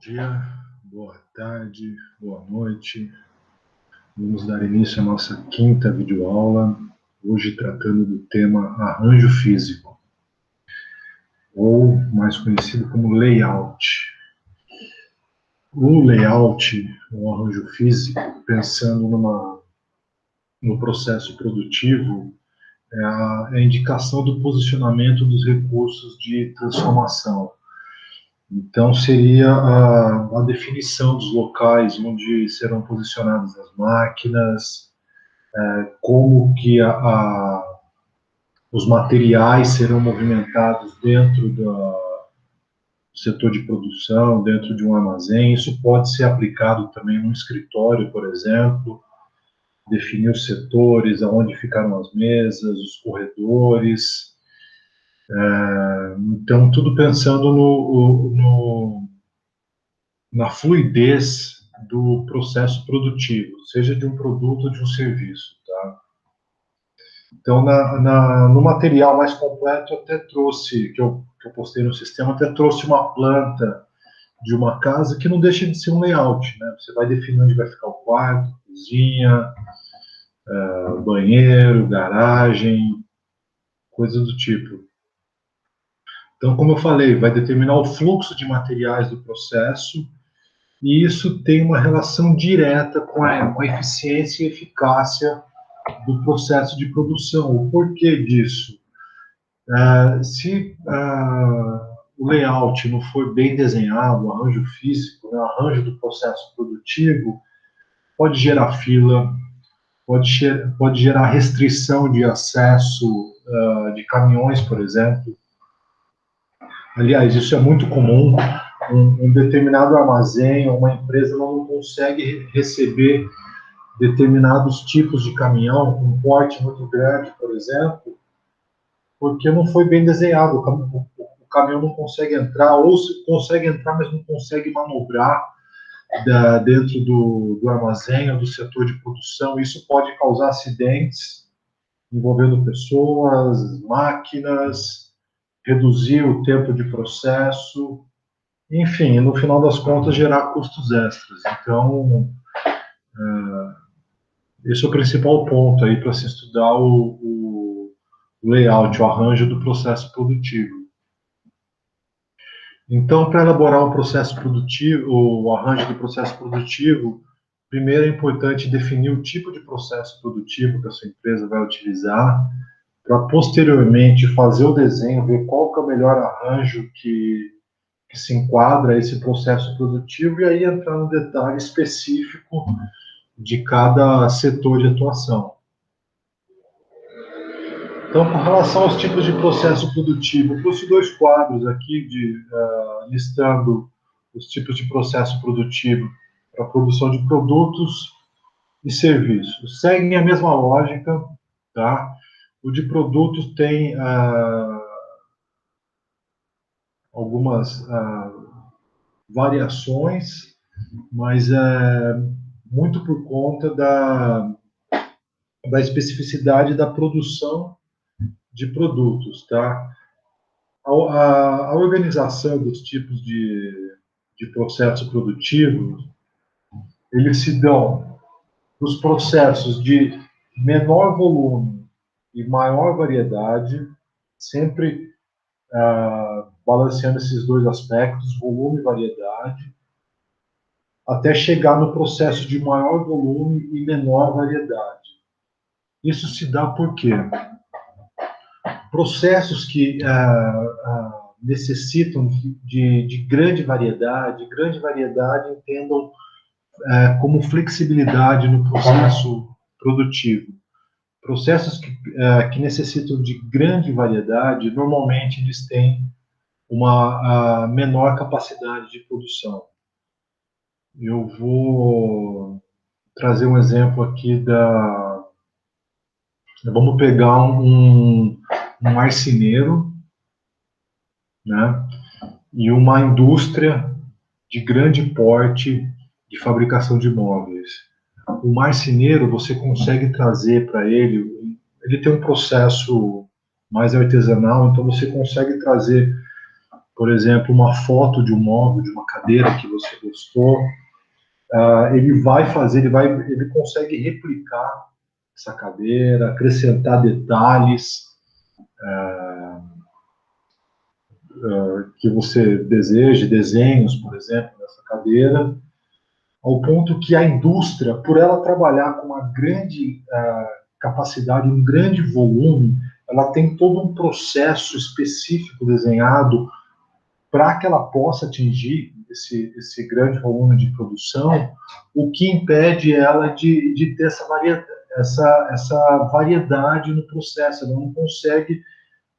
dia, boa tarde, boa noite. Vamos dar início à nossa quinta videoaula, hoje tratando do tema arranjo físico, ou mais conhecido como layout. O layout, o arranjo físico, pensando no processo produtivo, é a indicação do posicionamento dos recursos de transformação. Então, seria a definição dos locais onde serão posicionadas as máquinas, como que os materiais serão movimentados dentro do setor de produção, dentro de um armazém. Isso pode ser aplicado também no escritório, por exemplo, definir os setores, aonde ficaram as mesas, os corredores. Então, tudo pensando na fluidez do processo produtivo, seja de um produto ou de um serviço, tá? Então, no material mais completo, eu até trouxe, que eu postei no sistema, até trouxe uma planta de uma casa que não deixa de ser um layout, né? Você vai definir onde vai ficar o quarto, cozinha, banheiro, garagem, coisas do tipo. Então, como eu falei, vai determinar o fluxo de materiais do processo, e isso tem uma relação direta com a eficiência e eficácia do processo de produção. O porquê disso? Se o layout não for bem desenhado, o arranjo físico, né, o arranjo do processo produtivo, pode gerar fila, pode gerar restrição de acesso de caminhões, por exemplo. Aliás, isso é muito comum. Um determinado armazém, uma empresa não consegue receber determinados tipos de caminhão, um porte muito grande, por exemplo, porque não foi bem desenhado. O caminhão não consegue entrar, ou se consegue entrar, mas não consegue manobrar dentro do armazém ou do setor de produção. Isso pode causar acidentes envolvendo pessoas, máquinas, reduzir o tempo de processo, enfim, no final das contas, gerar custos extras. Então, esse é o principal ponto aí para se estudar o layout, o arranjo do processo produtivo. Então, para elaborar o processo produtivo, o arranjo do processo produtivo, primeiro é importante definir o tipo de processo produtivo que a sua empresa vai utilizar, para posteriormente fazer o desenho, ver qual que é o melhor arranjo que se enquadra a esse processo produtivo, e aí entrar no detalhe específico de cada setor de atuação. Então, com relação aos tipos de processo produtivo, eu trouxe dois quadros aqui listando os tipos de processo produtivo para a produção de produtos e serviços. Seguem a mesma lógica, tá? O de produtos tem algumas variações, mas é muito por conta da especificidade da produção de produtos, tá? A organização dos tipos de processo produtivo, eles se dão nos processos de menor volume e maior variedade, sempre balanceando esses dois aspectos, volume e variedade, até chegar no processo de maior volume e menor variedade. Isso se dá por quê? Processos que necessitam de grande variedade entendam como flexibilidade no processo produtivo. Processos que necessitam de grande variedade, normalmente eles têm uma menor capacidade de produção. Eu vou trazer um exemplo aqui vamos pegar um marceneiro, né, e uma indústria de grande porte de fabricação de móveis. O marceneiro, você consegue trazer para ele tem um processo mais artesanal, então você consegue trazer por exemplo, uma foto de um móvel, de uma cadeira que você gostou, ele vai fazer, ele consegue replicar essa cadeira, acrescentar detalhes que você deseje, desenhos, por exemplo, nessa cadeira, ao ponto que a indústria, por ela trabalhar com uma grande capacidade, um grande volume, ela tem todo um processo específico desenhado para que ela possa atingir esse grande volume de produção, o que impede ela de ter essa variedade no processo. Ela não consegue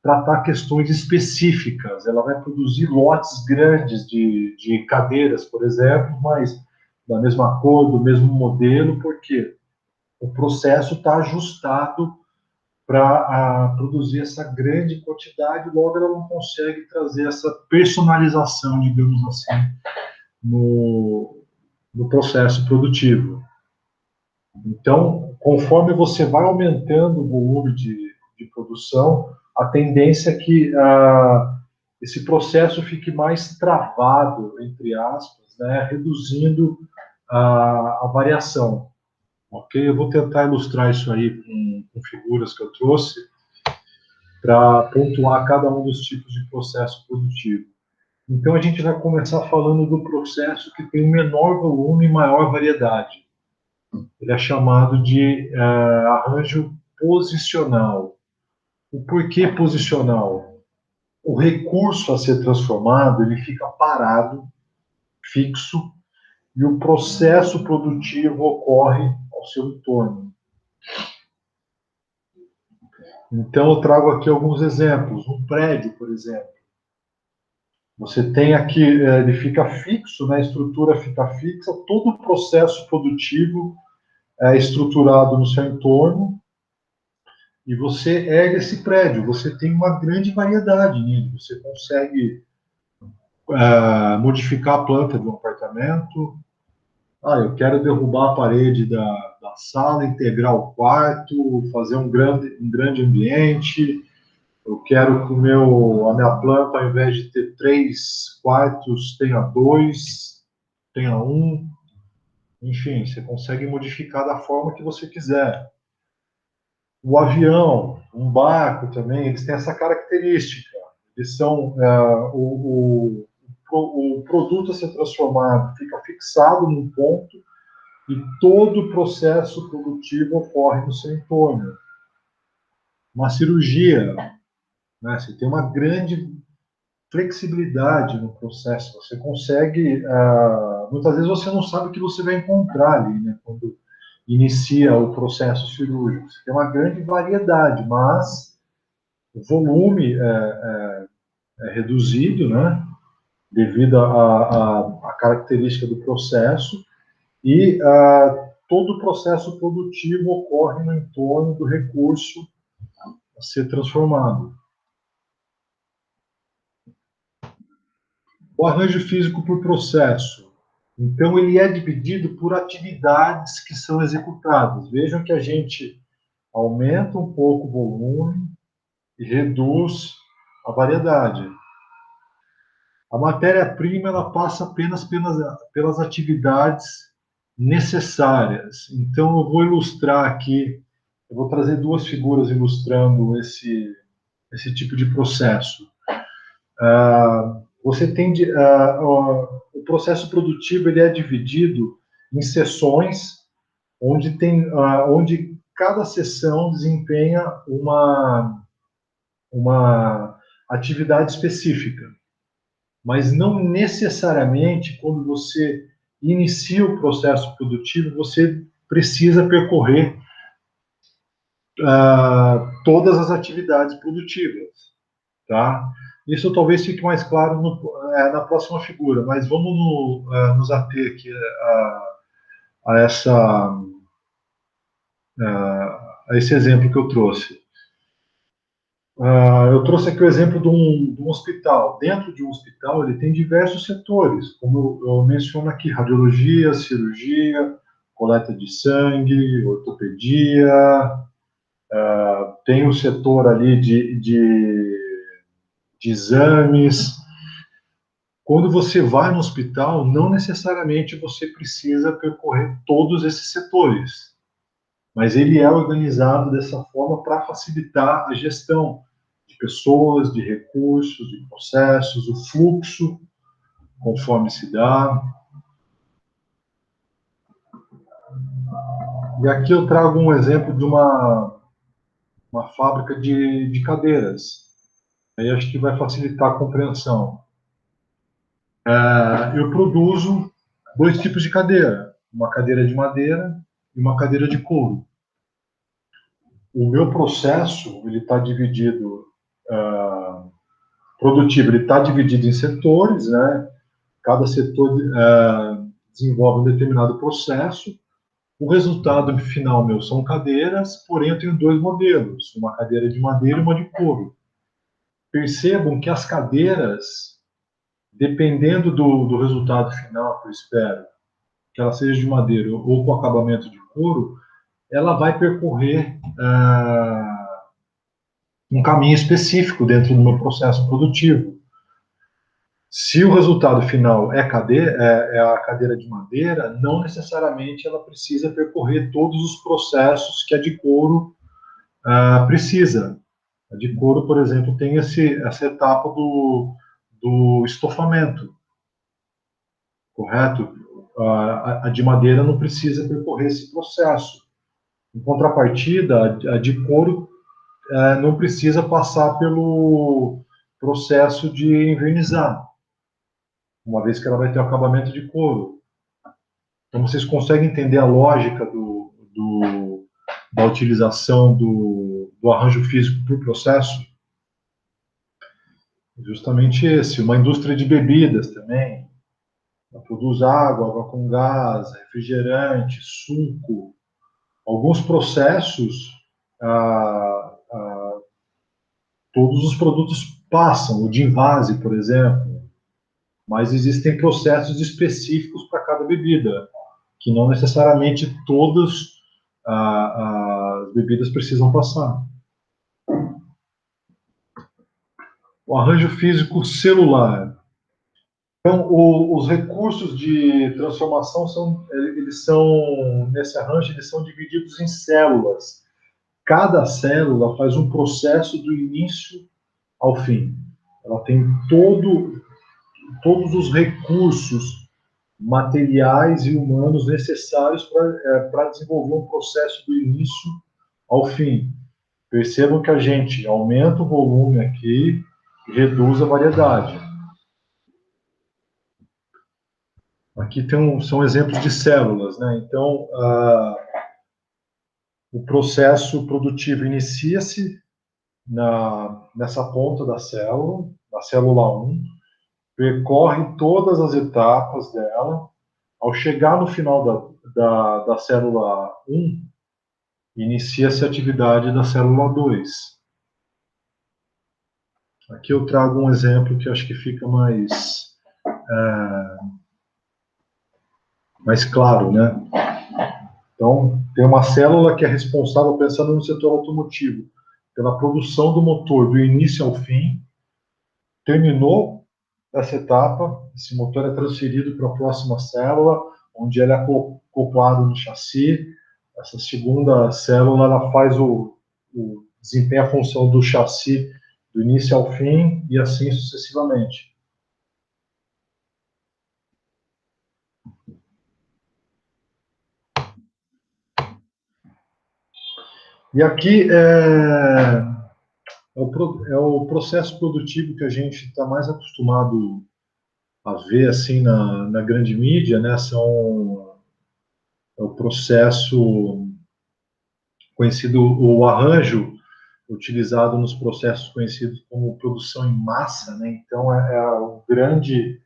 tratar questões específicas. Ela vai produzir lotes grandes de cadeiras, por exemplo, mas da mesma cor, do mesmo modelo, porque o processo está ajustado para produzir essa grande quantidade, logo ela não consegue trazer essa personalização, digamos assim, no processo produtivo. Então, conforme você vai aumentando o volume de produção, a tendência é que esse processo fique mais travado, entre aspas, né, reduzindo a variação. Ok? Eu vou tentar ilustrar isso aí com figuras que eu trouxe para pontuar cada um dos tipos de processo produtivo. Então, a gente vai começar falando do processo que tem um menor volume e maior variedade. Ele é chamado de arranjo posicional. O porquê posicional? O recurso a ser transformado, ele fica parado, fixo, e o processo produtivo ocorre ao seu entorno. Então, eu trago aqui alguns exemplos. Um prédio, por exemplo. Você tem aqui, ele fica fixo, né? A estrutura fica fixa, todo o processo produtivo é estruturado no seu entorno, e você ergue esse prédio. Você tem uma grande variedade nele. Você consegue modificar a planta de um apartamento. Eu quero derrubar a parede da sala, integrar o quarto, fazer um grande ambiente. Eu quero que a minha planta, ao invés de ter 3 quartos, tenha 2, tenha um. Enfim, você consegue modificar da forma que você quiser. O avião, um barco também, eles têm essa característica. Eles são o produto a ser transformado fica fixado num ponto e todo o processo produtivo ocorre no seu entorno. Uma cirurgia, né, você tem uma grande flexibilidade no processo. Você consegue, muitas vezes você não sabe o que você vai encontrar ali, né, quando inicia o processo cirúrgico. Você tem uma grande variedade, mas o volume é reduzido, né, devido à característica do processo, e todo o processo produtivo ocorre no entorno do recurso a ser transformado. O arranjo físico por processo. Então, ele é dividido por atividades que são executadas. Vejam que a gente aumenta um pouco o volume e reduz a variedade. A matéria-prima ela passa apenas pelas atividades necessárias. Então, eu vou ilustrar aqui, eu vou trazer 2 figuras ilustrando esse tipo de processo. Você tem o processo produtivo ele é dividido em seções onde cada seção desempenha uma atividade específica, mas não necessariamente quando você inicia o processo produtivo você precisa percorrer todas as atividades produtivas, tá? Isso talvez fique mais claro na próxima figura, mas vamos nos ater aqui a a esse exemplo que eu trouxe. Eu trouxe aqui o exemplo de um hospital. Dentro de um hospital, ele tem diversos setores, como eu menciono aqui, radiologia, cirurgia, coleta de sangue, ortopedia, tem o setor ali de exames, Quando você vai no hospital, não necessariamente você precisa percorrer todos esses setores, mas ele é organizado dessa forma para facilitar a gestão de pessoas, de recursos, de processos, o fluxo, conforme se dá. E aqui eu trago um exemplo de uma fábrica de cadeiras. Aí acho que vai facilitar a compreensão. Eu produzo dois tipos de cadeira, uma cadeira de madeira e uma cadeira de couro. O meu processo ele está dividido produtivo, ele está dividido em setores, né? Cada setor desenvolve um determinado processo. O resultado final meu são cadeiras, porém eu tenho dois modelos, uma cadeira de madeira e uma de couro. Percebam que as cadeiras, dependendo do resultado final que eu espero, que ela seja de madeira ou com acabamento de couro, ela vai percorrer um caminho específico dentro do meu processo produtivo. Se o resultado final é a cadeira de madeira, não necessariamente ela precisa percorrer todos os processos que a de couro precisa. A de couro, por exemplo, tem essa etapa do estofamento, correto? A de madeira não precisa percorrer esse processo. Em contrapartida, a de couro não precisa passar pelo processo de envernizar, uma vez que ela vai ter o acabamento de couro. Então, vocês conseguem entender a lógica da utilização do arranjo físico para o processo? Justamente esse. Uma indústria de bebidas também. Ela produz água, água com gás, refrigerante, suco. Alguns processos, ah, ah, todos os produtos passam, o de invase, por exemplo, mas existem processos específicos para cada bebida, que não necessariamente todas as bebidas precisam passar. O arranjo físico celular. Então, os recursos de transformação eles são, nesse arranjo, eles são divididos em células. Cada célula faz um processo do início ao fim. Ela tem todos os recursos materiais e humanos necessários para desenvolver um processo do início ao fim. Percebam que a gente aumenta o volume aqui e reduz a variedade. Aqui são exemplos de células, né? Então, o processo produtivo inicia-se nessa ponta da célula 1, percorre todas as etapas dela. Ao chegar no final da célula 1, inicia-se a atividade da célula 2. Aqui eu trago um exemplo que acho que fica mais claro, né? Então, tem uma célula que é responsável, pensando no setor automotivo, pela produção do motor do início ao fim. Terminou essa etapa, esse motor é transferido para a próxima célula, onde ele é acoplado no chassi. Essa segunda célula ela faz desempenha a função do chassi do início ao fim e assim sucessivamente. E aqui é o processo produtivo que a gente está mais acostumado a ver assim na grande mídia, né? É o processo conhecido, o arranjo utilizado nos processos conhecidos como produção em massa, né? Então é um grande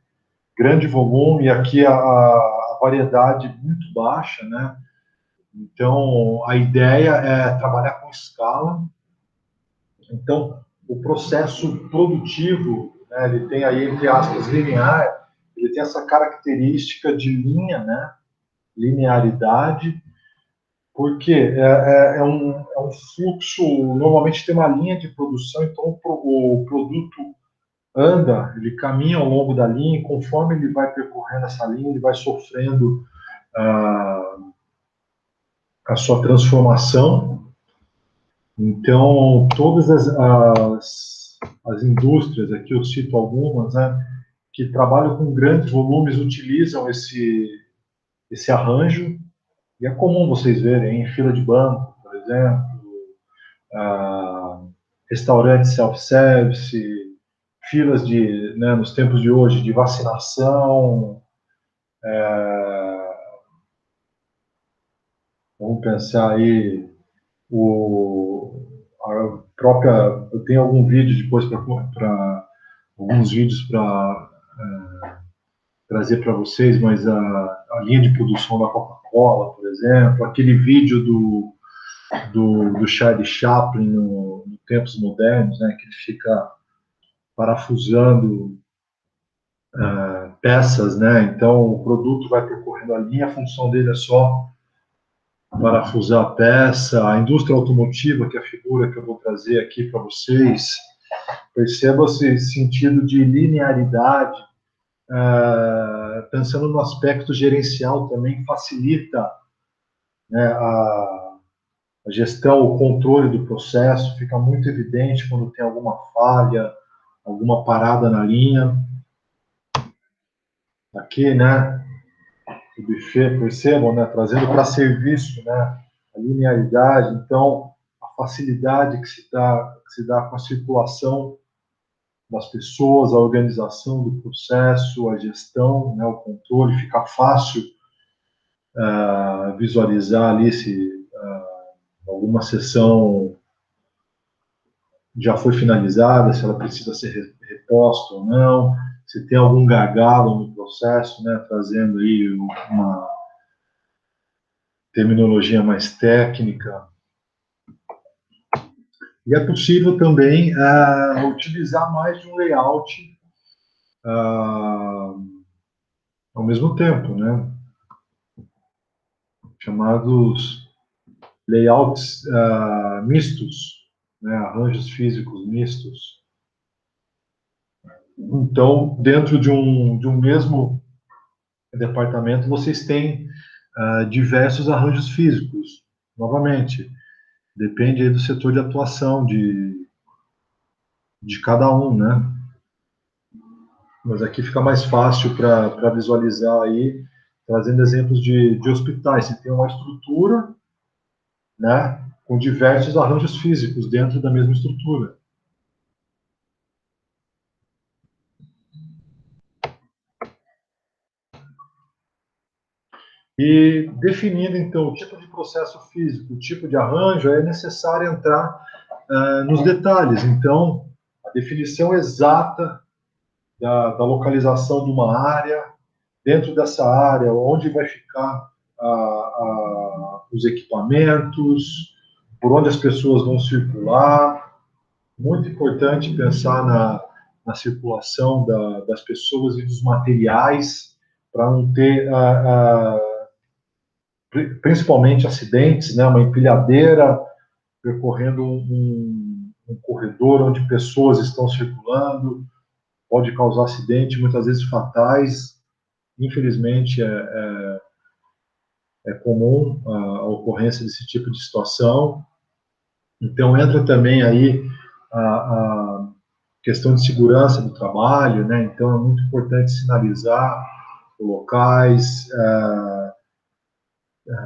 volume, e aqui a variedade muito baixa, né? Então a ideia é trabalhar com escala. Então o processo produtivo, né, ele tem aí, entre aspas, linear, ele tem essa característica de linha, né? Linearidade, porque é um fluxo, normalmente tem uma linha de produção, então o produto anda, ele caminha ao longo da linha, e conforme ele vai percorrendo essa linha, ele vai sofrendo a, a sua transformação. Então, todas as indústrias, aqui eu cito algumas, né, que trabalham com grandes volumes, utilizam esse arranjo, e é comum vocês verem em fila de banco, por exemplo, restaurantes self-service, filas de, né, nos tempos de hoje, de vacinação, vamos pensar aí, a própria, eu tenho algum vídeo depois para alguns vídeos para trazer para vocês, mas a linha de produção da Coca-Cola, por exemplo, aquele vídeo do Charlie Chaplin no Tempos Modernos, né, que ele fica parafusando peças, né? Então o produto vai percorrendo a linha, a função dele é só parafusar a peça. A indústria automotiva, que é a figura que eu vou trazer aqui para vocês, perceba esse sentido de linearidade, pensando no aspecto gerencial também, facilita, né, a gestão, o controle do processo, fica muito evidente quando tem alguma falha, alguma parada na linha. Aqui, né, o buffet, percebam, né, trazendo para serviço, né, a linearidade, então, a facilidade que se dá com a circulação das pessoas, a organização do processo, a gestão, né, o controle, fica fácil visualizar ali se alguma sessão já foi finalizada, se ela precisa ser reposta ou não, se tem algum gargalo no processo, né, trazendo aí uma terminologia mais técnica. E é possível também utilizar mais de um layout ao mesmo tempo, né, chamados layouts mistos, né, arranjos físicos mistos. Então, dentro de um mesmo departamento, vocês têm diversos arranjos físicos. Novamente, depende aí do setor de atuação de cada um, né? Mas aqui fica mais fácil para visualizar aí, trazendo exemplos de hospitais. Você tem uma estrutura, né, com diversos arranjos físicos dentro da mesma estrutura. E definindo, então, o tipo de processo físico, o tipo de arranjo, é necessário entrar nos detalhes. Então, a definição exata da localização de uma área, dentro dessa área, onde vai ficar os equipamentos, por onde as pessoas vão circular. Muito importante pensar na circulação das pessoas e dos materiais, para não ter principalmente acidentes, né? Uma empilhadeira percorrendo um corredor onde pessoas estão circulando, pode causar acidentes, muitas vezes fatais. Infelizmente, é comum a ocorrência desse tipo de situação. Então, entra também aí a questão de segurança do trabalho, né? Então, é muito importante sinalizar locais,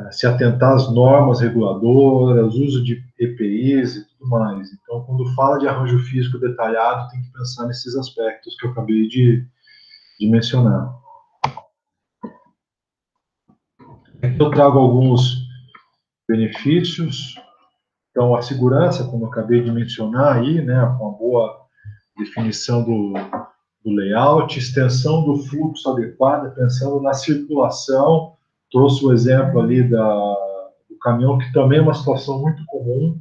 se atentar às normas reguladoras, uso de EPIs e tudo mais. Então, quando fala de arranjo físico detalhado, tem que pensar nesses aspectos que eu acabei de mencionar. Aqui eu trago alguns benefícios. Então, a segurança, como eu acabei de mencionar aí, né, com a boa definição do layout, extensão do fluxo adequada, pensando na circulação. Trouxe o exemplo ali do caminhão, que também é uma situação muito comum.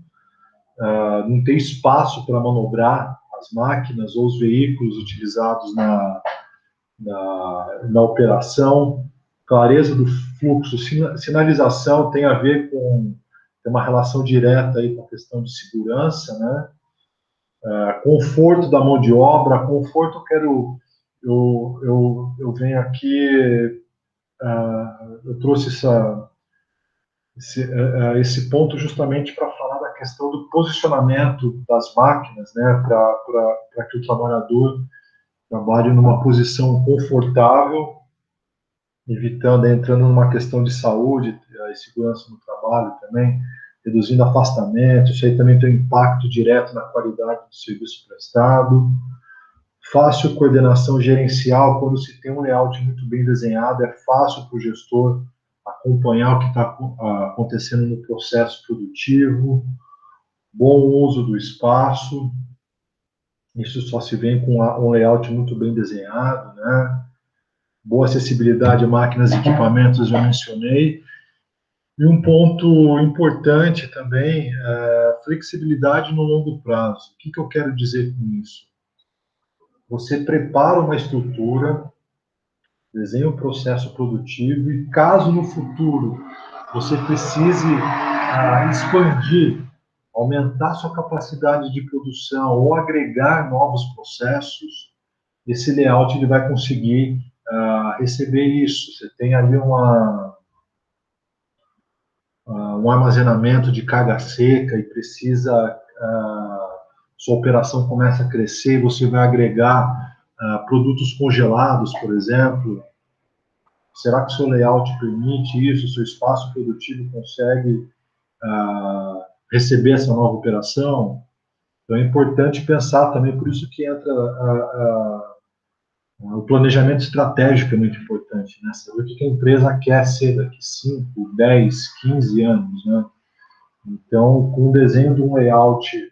Não tem espaço para manobrar as máquinas ou os veículos utilizados na operação. Clareza do fluxo, sinalização tem a ver com, tem uma relação direta aí com a questão de segurança, né? Conforto da mão de obra, conforto, eu venho aqui, eu trouxe esse ponto justamente para falar da questão do posicionamento das máquinas, né, para que o trabalhador trabalhe numa posição confortável, entrando numa questão de saúde e segurança no trabalho também, reduzindo afastamento, isso aí também tem um impacto direto na qualidade do serviço prestado. Fácil coordenação gerencial, quando se tem um layout muito bem desenhado, é fácil para o gestor acompanhar o que está acontecendo no processo produtivo. Bom uso do espaço, isso só se vê com um layout muito bem desenhado, né? Boa acessibilidade a máquinas e equipamentos, já mencionei. E um ponto importante também é flexibilidade no longo prazo. O que eu quero dizer com isso? Você prepara uma estrutura, desenha um processo produtivo e, caso no futuro você precise expandir, aumentar sua capacidade de produção ou agregar novos processos, esse layout ele vai conseguir receber isso. Você tem ali um armazenamento de carga seca e precisa, sua operação começa a crescer, você vai agregar produtos congelados, por exemplo. Será que o seu layout permite isso? O seu espaço produtivo consegue receber essa nova operação? Então é importante pensar também, por isso que entra o planejamento estratégico é muito importante, né? Saber o que a empresa quer ser daqui 5, 10, 15 anos, né? Então, com o desenho de um layout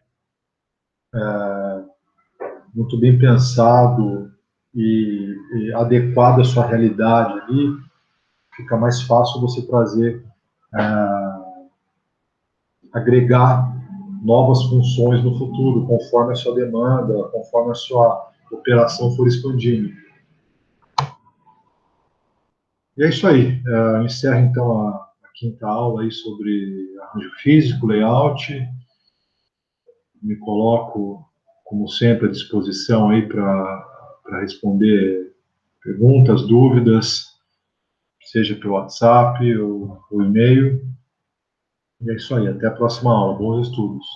muito bem pensado e adequado à sua realidade ali, fica mais fácil você trazer, agregar novas funções no futuro, conforme a sua demanda, conforme a sua operação for expandindo. E é isso aí. Eu encerro, então, a quinta aula aí sobre arranjo físico, layout. Me coloco, como sempre, à disposição aí para responder perguntas, dúvidas, seja pelo WhatsApp ou e-mail. E é isso aí. Até a próxima aula. Bons estudos.